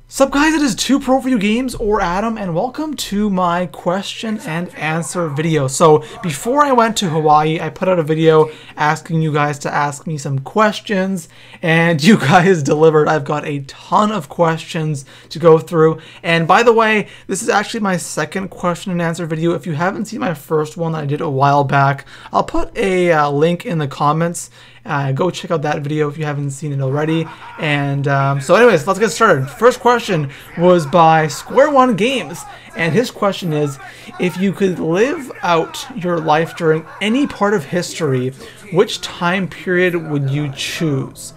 Sup guys, it is ToProForuGames or Adam, and welcome to my question and answer video. So before I went to Hawaii, I put out a video asking you guys to ask me some questions, and you guys delivered. I've got a ton of questions to go through. And by the way, this is actually my second question and answer video. If you haven't seen my first one that I did a while back, I'll put a link in the comments. Go check out that video if you haven't seen it already. And so anyways, let's get started. First question was by Square One Games, and his question is, if you could live out your life during any part of history, which time period would you choose?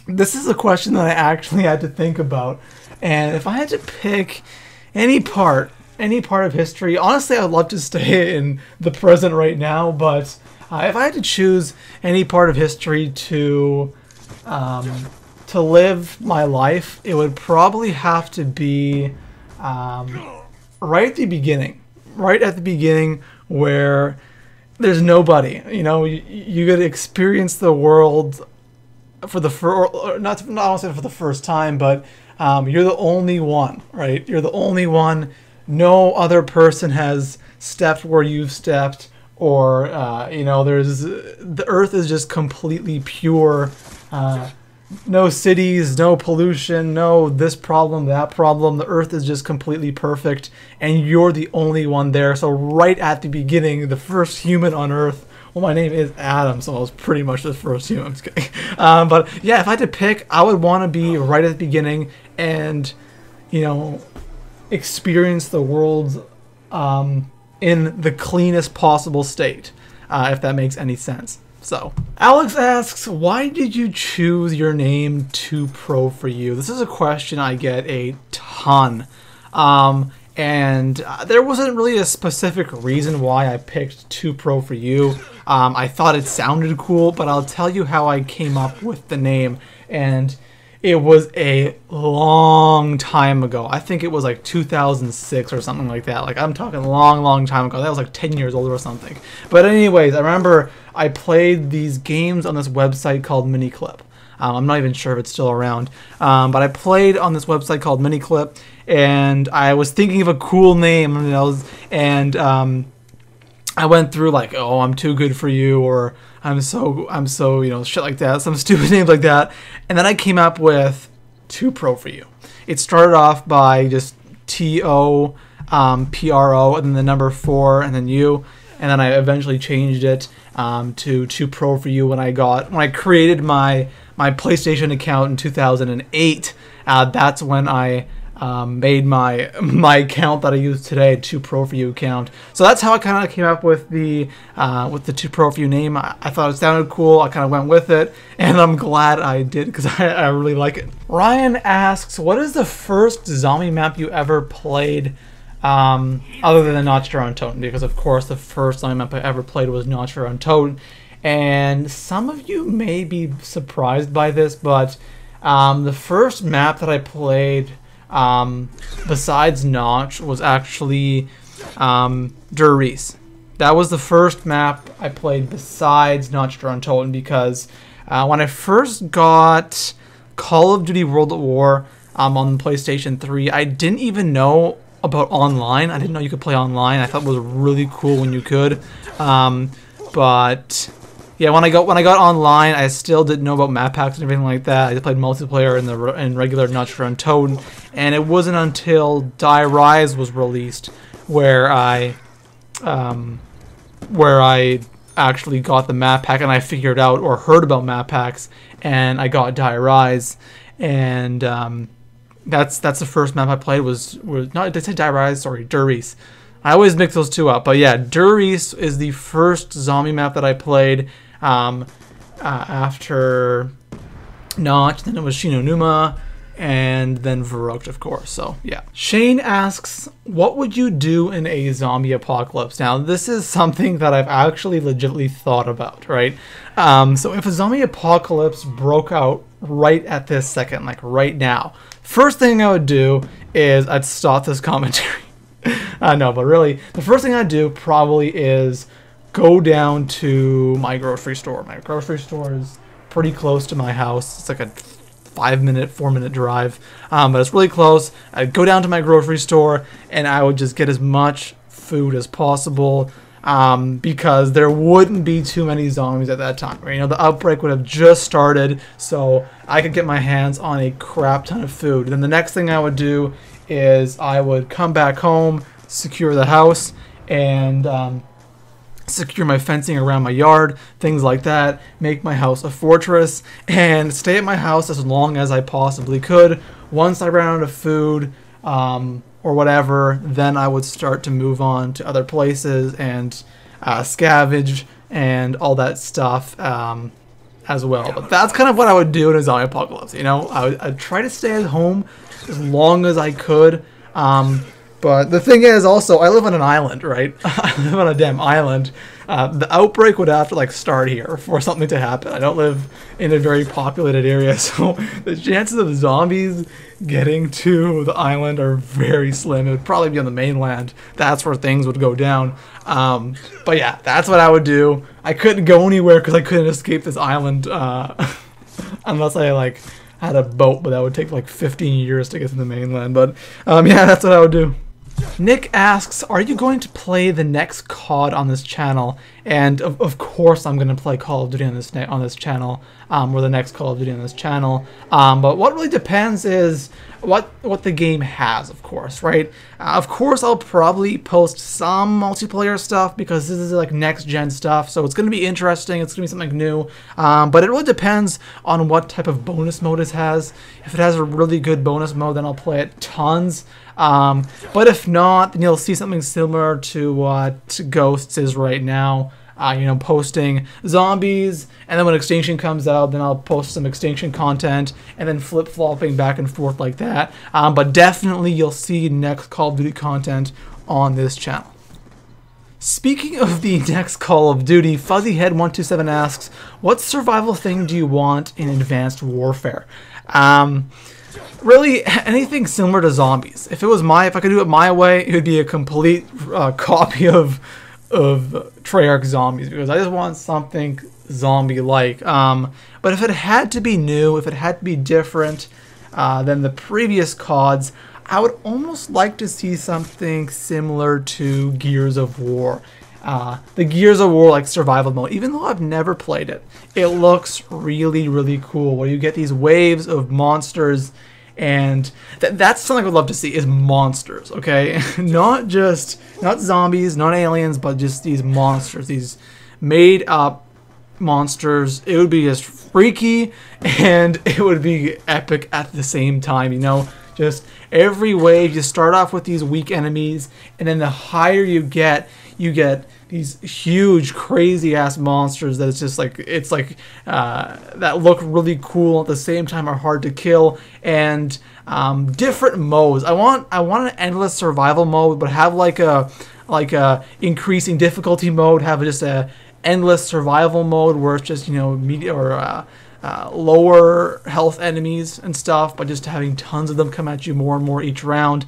This is a question that I actually had to think about, and if I had to pick any part of history, honestly I'd love to stay in the present right now, but if I had to choose any part of history to live my life, it would probably have to be right at the beginning. Right at the beginning, where there's nobody. You know, you get to experience the world for the not honestly for the first time, but you're the only one, right? You're the only one. No other person has stepped where you've stepped. Or you know, the earth is just completely pure, no cities, no pollution, no this problem, that problem. The earth is just completely perfect, and you're the only one there. So right at the beginning, the first human on earth. Well, my name is Adam, so I was pretty much the first human. I'm just kidding. But yeah, if I had to pick, I would want to be right at the beginning and, you know, experience the world in the cleanest possible state, if that makes any sense. So, Alex asks, why did you choose your name ToProForu? This is a question I get a ton. And there wasn't really a specific reason why I picked ToProForu. I thought it sounded cool, but I'll tell you how I came up with the name. And it was a long time ago. I think it was like 2006 or something like that. Like, I'm talking long time ago. That was like 10 years old or something. But anyways, I remember I played these games on this website called Miniclip. I'm not even sure if it's still around. But I played on this website called Miniclip, and I was thinking of a cool name, you know, and I went through like, oh, I'm too good for you, or I'm so, you know, shit like that, some stupid names like that. And then I came up with ToProForu. It started off by just ToPro, and then the number 4, and then U, and then I eventually changed it to ToProForu when I created my PlayStation account in 2008. That's when I made my account that I use today, ToProForu account. So that's how I kind of came up with the ToProForu name. I thought it sounded cool. I kind of went with it, and I'm glad I did because I really like it. Ryan asks, what is the first zombie map you ever played other than Notched Around Toten? Because of course the first zombie map I ever played was Notched Around Toten, and some of you may be surprised by this, but the first map that I played besides Notch was actually Der Riese. That was the first map I played besides Notched Around Toten, because when I first got Call of Duty World at War on PlayStation 3, I didn't even know about online. I didn't know you could play online. I thought it was really cool when you could. But yeah, when I got online, I still didn't know about map packs and everything like that. I just played multiplayer in regular Notched Around Toten, and it wasn't until Die Rise was released where I actually got the map pack, and I figured out or heard about map packs, and I got Die Rise, and that's the first map I played was not, did I say Die Rise? Sorry, Der Riese. I always mix those two up, but yeah, Der Riese is the first zombie map that I played after Notch. Then it was Shinonuma, and then Verrückt, of course. So yeah. Shane asks, what would you do in a zombie apocalypse? Now, this is something that I've actually legitimately thought about, right? So if a zombie apocalypse broke out right at this second, like right now, first thing I would do is I'd stop this commentary. No, but really, the first thing I'd do probably is go down to my grocery store. My grocery store is pretty close to my house. It's like a 5-minute, 4-minute drive, but it's really close. I'd go down to my grocery store and I would just get as much food as possible, because there wouldn't be too many zombies at that time. You know, the outbreak would have just started, so I could get my hands on a crap ton of food. Then the next thing I would do is I would come back home, secure the house, and secure my fencing around my yard, things like that, make my house a fortress, and stay at my house as long as I possibly could. Once I ran out of food, or whatever, then I would start to move on to other places and scavenge and all that stuff as well. But that's kind of what I would do in a zombie apocalypse. You know, I'd try to stay at home as long as I could. But the thing is, also, I live on an island, right? I live on a damn island. The outbreak would have to like start here for something to happen. I don't live in a very populated area, so the chances of zombies getting to the island are very slim. It would probably be on the mainland. That's where things would go down. But yeah, that's what I would do. I couldn't go anywhere because I couldn't escape this island unless I like had a boat, but that would take like 15 years to get to the mainland. But yeah, that's what I would do. Nick asks, are you going to play the next COD on this channel? And of course I'm going to play Call of Duty on this channel, or the next Call of Duty on this channel. But what really depends is what the game has, of course, right? Of course I'll probably post some multiplayer stuff because this is like next gen stuff, so it's going to be interesting, it's going to be something new. But it really depends on what type of bonus mode it has. If it has a really good bonus mode, then I'll play it tons. But if not, then you'll see something similar to what Ghosts is right now. You know, posting zombies, and then when Extinction comes out, then I'll post some Extinction content, and then flip-flopping back and forth like that. But definitely you'll see next Call of Duty content on this channel. Speaking of the next Call of Duty, Fuzzyhead127 asks, what survival thing do you want in Advanced Warfare? Really, anything similar to zombies. If I could do it my way, it would be a complete copy of Treyarch Zombies, because I just want something zombie-like. But if it had to be new, if it had to be different than the previous CODs, I would almost like to see something similar to Gears of War. The Gears of War like survival mode, even though I've never played it, it looks really, really cool, where you get these waves of monsters. And that's something I would love to see, is monsters, okay? not zombies, not aliens, but just these monsters, these made up monsters. It would be just freaky, and it would be epic at the same time, you know? Just every wave, you start off with these weak enemies, and then the higher you get these huge, crazy-ass monsters that it's just like, that look really cool, at the same time are hard to kill, and different modes. I want an endless survival mode, but have like a increasing difficulty mode, have just a endless survival mode where it's just, you know, lower health enemies and stuff, but just having tons of them come at you more and more each round.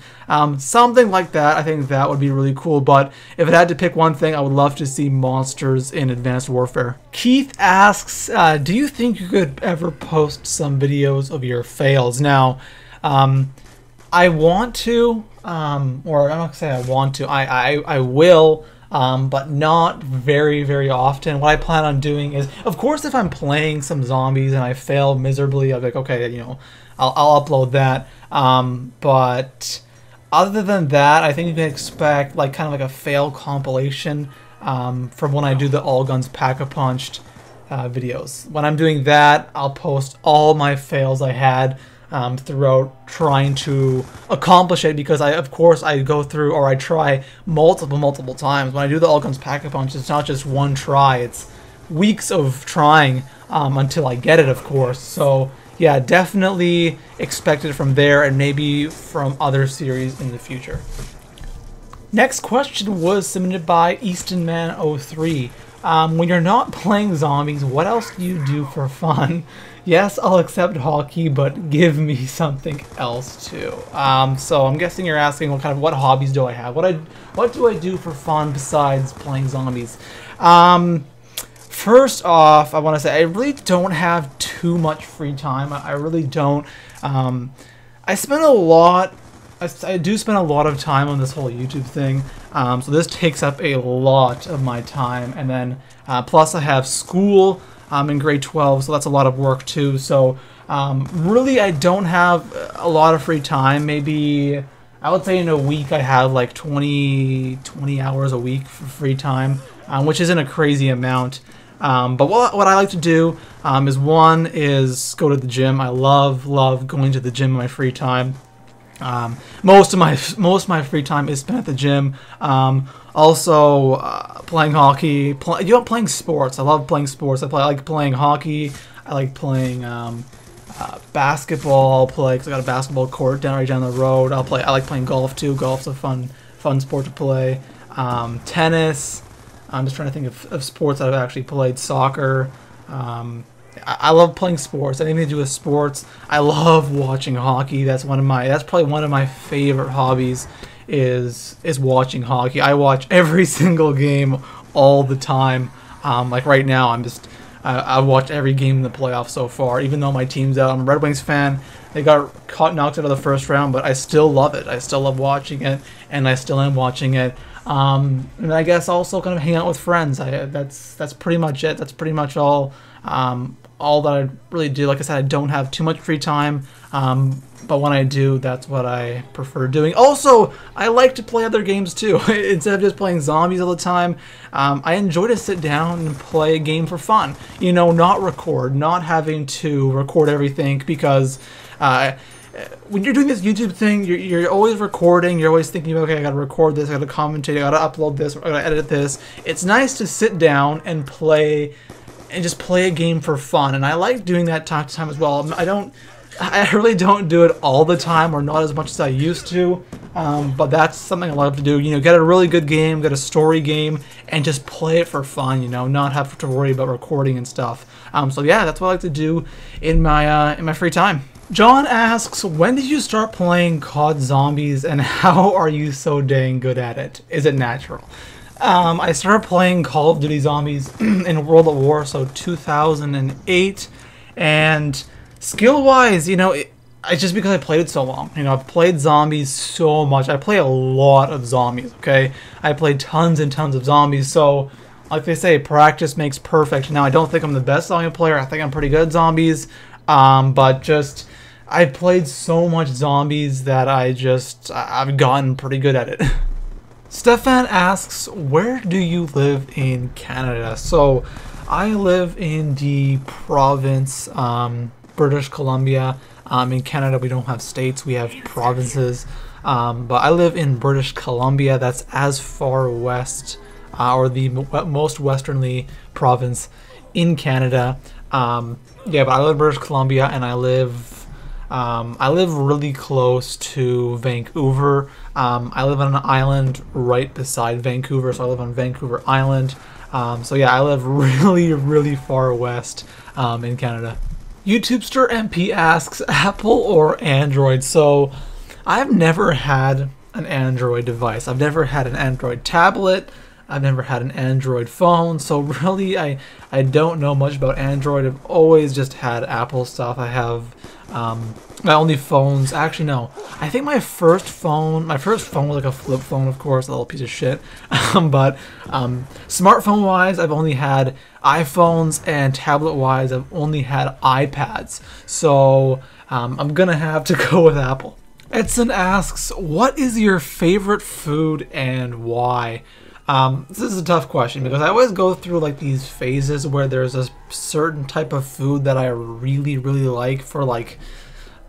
Something like that, I think that would be really cool. But if it had to pick one thing, I would love to see monsters in Advanced Warfare. Keith asks, do you think you could ever post some videos of your fails? Now, I want to, or I'm not gonna say I want to, I will, but not very, very often. What I plan on doing is, of course, if I'm playing some zombies and I fail miserably, I'll be like, okay, you know, I'll upload that. But other than that, I think you can expect like kind of like a fail compilation from when I do the All Guns Pack-a-Punched videos. When I'm doing that, I'll post all my fails I had throughout trying to accomplish it, because of course I go through, or I try multiple times. When I do the All Guns Pack-a-Punch, it's not just one try, it's weeks of trying until I get it, of course. So yeah, definitely expect it from there, and maybe from other series in the future. Next question was submitted by EastonMan03. When you're not playing zombies, what else do you do for fun? Yes, I'll accept hockey, but give me something else too. So I'm guessing you're asking what hobbies do I have? What do I do for fun besides playing zombies? For first off, I want to say I really don't have too much free time. I really don't. I spend a lot. I do spend a lot of time on this whole YouTube thing. So this takes up a lot of my time, and then plus I have school. I'm in grade 12, so that's a lot of work too. So really, I don't have a lot of free time. Maybe I would say in a week I have like 20 hours a week for free time, which isn't a crazy amount. But what I like to do is go to the gym. I love going to the gym in my free time. Most of my free time is spent at the gym. Also playing hockey, playing sports. I love playing sports. I like playing hockey. I like playing basketball. Cause I got a basketball court right down the road. I like playing golf too. Golf's a fun sport to play. Tennis. I'm just trying to think of sports that I've actually played. Soccer. I love playing sports. Anything to do with sports. I love watching hockey. That's probably one of my favorite hobbies is watching hockey. I watch every single game all the time. Like right now, I watched every game in the playoffs so far. Even though my team's out, I'm a Red Wings fan. They got knocked out of the first round, but I still love it. I still love watching it, and I still am watching it. And I guess also kind of hang out with friends. That's pretty much it. That's pretty much all that I really do. Like I said, I don't have too much free time, but when I do, that's what I prefer doing. Also, I like to play other games too. Instead of just playing zombies all the time, I enjoy to sit down and play a game for fun. You know, not having to record everything, because when you're doing this YouTube thing, you're always recording. You're always thinking, okay, I gotta record this, I gotta commentate, I gotta upload this, I gotta edit this. It's nice to sit down and just play a game for fun, and I like doing that time to time as well. I really don't do it all the time, or not as much as I used to, but that's something I love to do. You know, get a really good game, get a story game, and just play it for fun. You know, not have to worry about recording and stuff. So yeah, that's what I like to do in my free time. John asks, when did you start playing COD Zombies, and how are you so dang good at it? Is it natural? I started playing Call of Duty Zombies in World at War, so 2008, and skill-wise, you know, it's just because I played it so long. You know, I've played zombies so much. I play a lot of zombies, okay? I played tons and tons of zombies, so like they say, practice makes perfect. Now, I don't think I'm the best zombie player. I think I'm pretty good at zombies, but just I've played so much zombies that I've gotten pretty good at it. Stefan asks, where do you live in Canada? So I live in the province, British Columbia. In Canada, we don't have states, we have provinces. But I live in British Columbia. That's as far west, or the most westernly province in Canada. Yeah, but I live in British Columbia, and I live really close to Vancouver. I live on an island right beside Vancouver, so I live on Vancouver Island. So yeah, I live really far west in Canada. YouTubester MP asks, Apple or Android? So I've never had an Android device. I've never had an Android tablet. I've never had an Android phone, so really I don't know much about Android. I've always just had Apple stuff. I have my only phones, actually no, I think my first phone was like a flip phone, of course, a little piece of shit. But smartphone wise, I've only had iPhones, and tablet wise, I've only had iPads. So I'm gonna have to go with Apple. Edson asks, what is your favorite food and why? This is a tough question, because I always go through like these phases where there's a certain type of food that I really like for like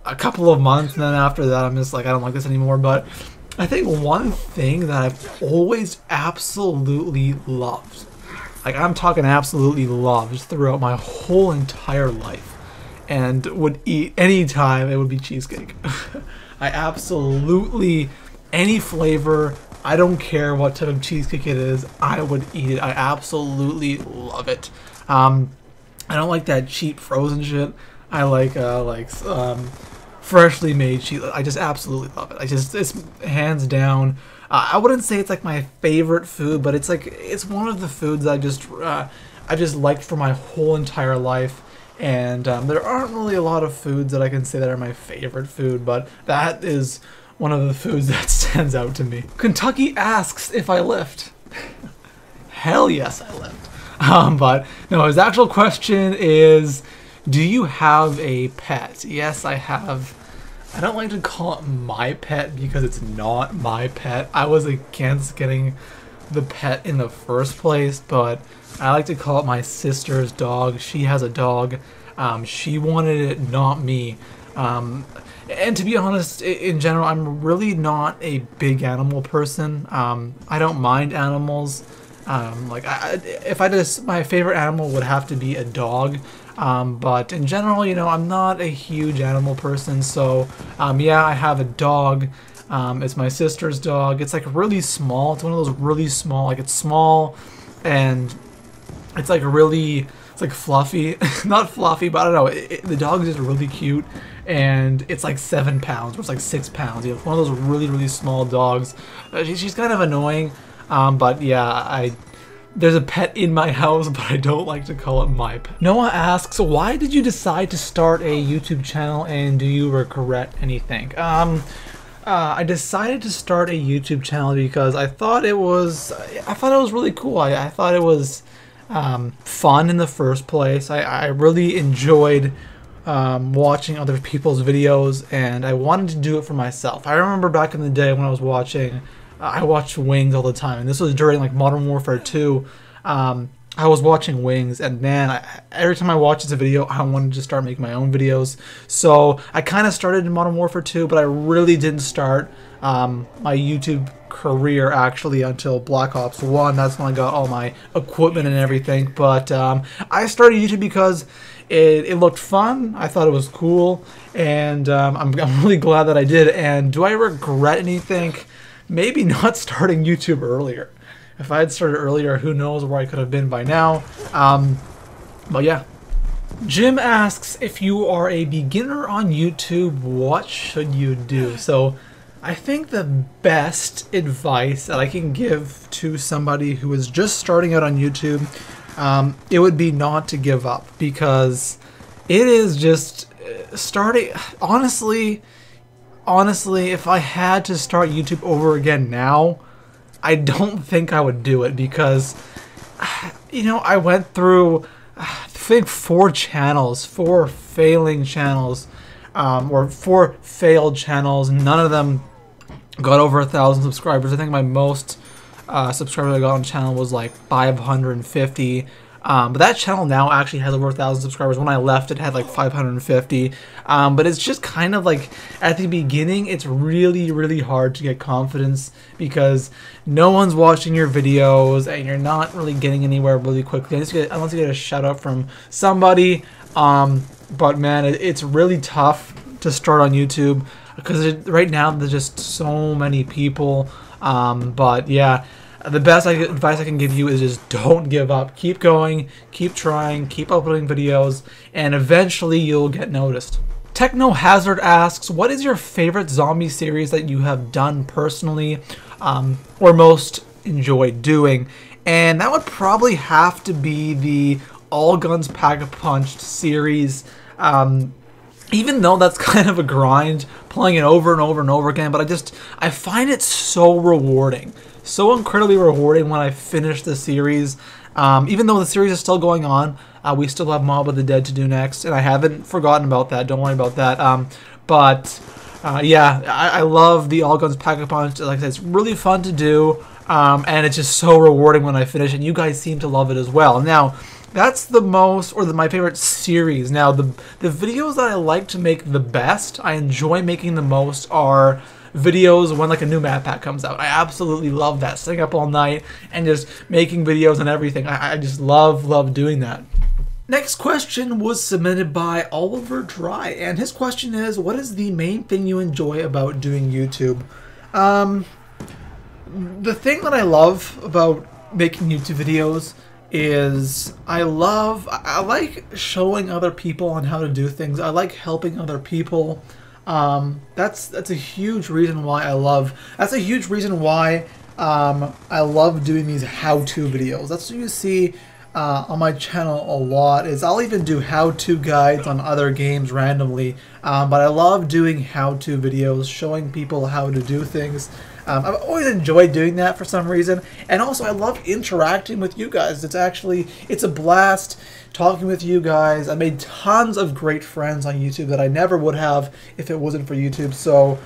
a couple of months, and then after that I'm just like, I don't like this anymore. But I think one thing that I've always absolutely loved, like I'm talking absolutely loved throughout my whole entire life, and would eat anytime, it would be cheesecake. I absolutely, any flavor, I don't care what type of cheesecake it is, I would eat it. I absolutely love it. I don't like that cheap frozen shit. I like freshly made cheese. I just absolutely love it. It's hands down. I wouldn't say it's like my favorite food, but it's one of the foods I just I've just liked for my whole entire life. And there aren't really a lot of foods that I can say that are my favorite food, but that is one of the foods that stands out to me. Kentucky asks if I lift. Hell yes, I lift. But no, his actual question is, do you have a pet? Yes, I have. I don't like to call it my pet because it's not my pet. I was against getting the pet in the first place, but I like to call it my sister's dog. She has a dog. She wanted it, not me. And to be honest, in general, I'm really not a big animal person. I don't mind animals. My favorite animal would have to be a dog. But in general, you know, I'm not a huge animal person. So, yeah, I have a dog. It's my sister's dog. It's like really small. It's one of those really small, like it's small and it's like really, it's like fluffy. Not fluffy, but I don't know. The dog is just really cute. And it's like 7 pounds, or it's like 6 pounds. You know, it's one of those really, really small dogs. She's kind of annoying. But yeah, there's a pet in my house, but I don't like to call it my pet. Noah asks, why did you decide to start a YouTube channel and do you regret anything? I decided to start a YouTube channel because I thought it was really cool. I thought it was fun in the first place. I really enjoyed watching other people's videos, and I wanted to do it for myself. I remember back in the day when I was watching, I watched Wings all the time, and this was during like Modern Warfare 2. I was watching Wings, and man, every time I watched this video, I wanted to start making my own videos. So I kind of started in Modern Warfare 2, but I really didn't start my YouTube career actually until Black Ops 1. That's when I got all my equipment and everything. But I started YouTube because it looked fun. I thought it was cool, and I'm really glad that I did. And do I regret anything? Maybe not starting YouTube earlier. If I had started earlier, who knows where I could have been by now. But yeah. Jim asks, if you are a beginner on YouTube, what should you do? So I think the best advice that I can give to somebody who is just starting out on YouTube, it would be not to give up, because it is just starting. Honestly, if I had to start YouTube over again now, I don't think I would do it, because, you know, I went through, I think, 4 failing channels, or 4 failed channels. None of them got over 1,000 subscribers. I think my most subscribers I got on the channel was like 550. But that channel now actually has over 1,000 subscribers. When I left, it had like 550. But it's just kind of like, at the beginning, it's really, really hard to get confidence because no one's watching your videos and you're not really getting anywhere really quickly. Unless you get a shout out from somebody. But man, it's really tough to start on YouTube because right now there's just so many people. But yeah. The best advice I can give you is just don't give up. Keep going, keep trying, keep uploading videos, and eventually you'll get noticed. Techno Hazard asks, what is your favorite zombie series that you have done personally, or most enjoyed doing? And that would probably have to be the All Guns Pack a Punch series. Even though that's kind of a grind, playing it over and over and over again, but I find it so rewarding. So incredibly rewarding when I finish the series. Even though the series is still going on, we still have Mob of the Dead to do next, and I haven't forgotten about that. Don't worry about that. Yeah, I love the All Guns Pack a Punch. Like I said, it's really fun to do, and it's just so rewarding when I finish, and you guys seem to love it as well. Now, that's the most, or my favorite series. Now, the videos that I like to make the best, I enjoy making the most, are videos when like a new map pack comes out. I absolutely love that. Staying up all night and just making videos and everything. I just love doing that. Next question was submitted by Oliver Dry, and his question is, what is the main thing you enjoy about doing YouTube? The thing that I love about making YouTube videos is I like showing other people on how to do things. I like helping other people. That's a huge reason why I love doing these how-to videos. That's what you see on my channel a lot is I'll even do how-to guides on other games randomly, but I love doing how-to videos showing people how to do things. I've always enjoyed doing that for some reason, and also I love interacting with you guys. It's a blast talking with you guys. I made tons of great friends on YouTube that I never would have if it wasn't for YouTube. So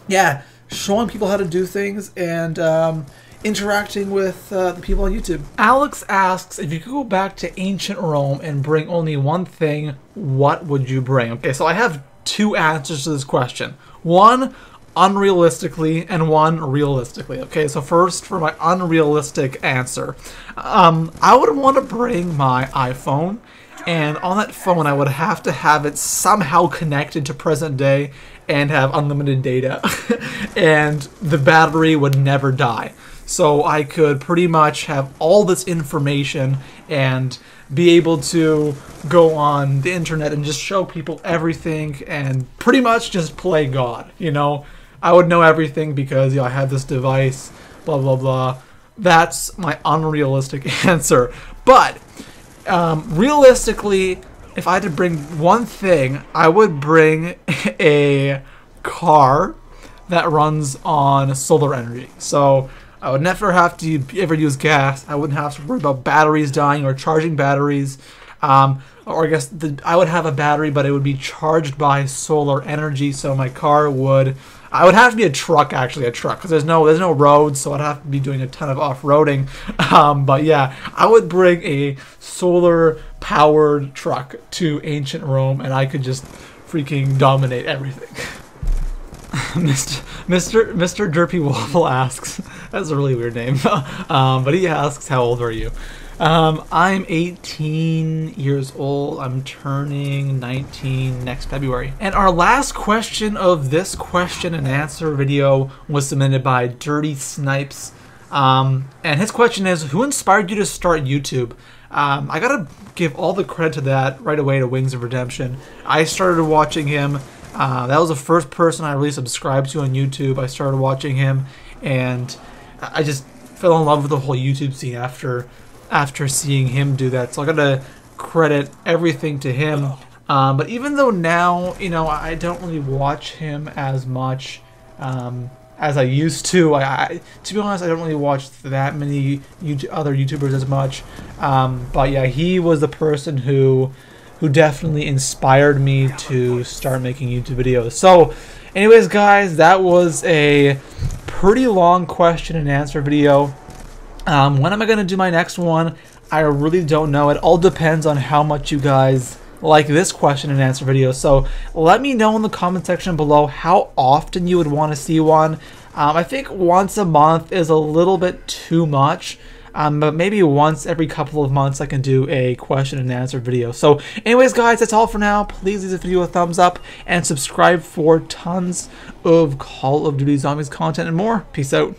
yeah, showing people how to do things and interacting with the people on YouTube. Alex asks, if you could go back to ancient Rome and bring only one thing, what would you bring? Okay, so I have two answers to this question. One, unrealistically, and one realistically. Okay, so first for my unrealistic answer, I would want to bring my iPhone, and on that phone I would have to have it somehow connected to present day and have unlimited data and the battery would never die. So I could pretty much have all this information and be able to go on the internet and just show people everything and pretty much just play God, you know? I would know everything because, you know, I have this device, blah, blah, blah. That's my unrealistic answer. But realistically, if I had to bring one thing, I would bring a car that runs on solar energy. So I would never have to ever use gas. I wouldn't have to worry about batteries dying or charging batteries. Or I guess I would have a battery, but it would be charged by solar energy. So my car would... I would have to be a truck, actually, because there's no roads, so I'd have to be doing a ton of off-roading. But yeah, I would bring a solar-powered truck to ancient Rome, and I could just freaking dominate everything. Mr. Derpy Waffle asks, that's a really weird name, but he asks, how old are you? I'm 18 years old. I'm turning 19 next February. And our last question of this question and answer video was submitted by Dirty Snipes. And his question is, who inspired you to start YouTube? I gotta give all the credit to that right away to Wings of Redemption. I started watching him. That was the first person I really subscribed to on YouTube. I started watching him and I just fell in love with the whole YouTube scene after seeing him do that. So I gotta credit everything to him. But even though now, you know, I don't really watch him as much as I used to. To be honest, I don't really watch that many other YouTubers as much. But yeah, he was the person who definitely inspired me to start making YouTube videos. So anyways, guys, that was a pretty long question and answer video. When am I going to do my next one? I really don't know. It all depends on how much you guys like this question and answer video. So let me know in the comment section below how often you would want to see one. I think once a month is a little bit too much. But maybe once every couple of months I can do a question and answer video. So anyways, guys, that's all for now. Please leave this video a thumbs up and subscribe for tons of Call of Duty Zombies content and more. Peace out.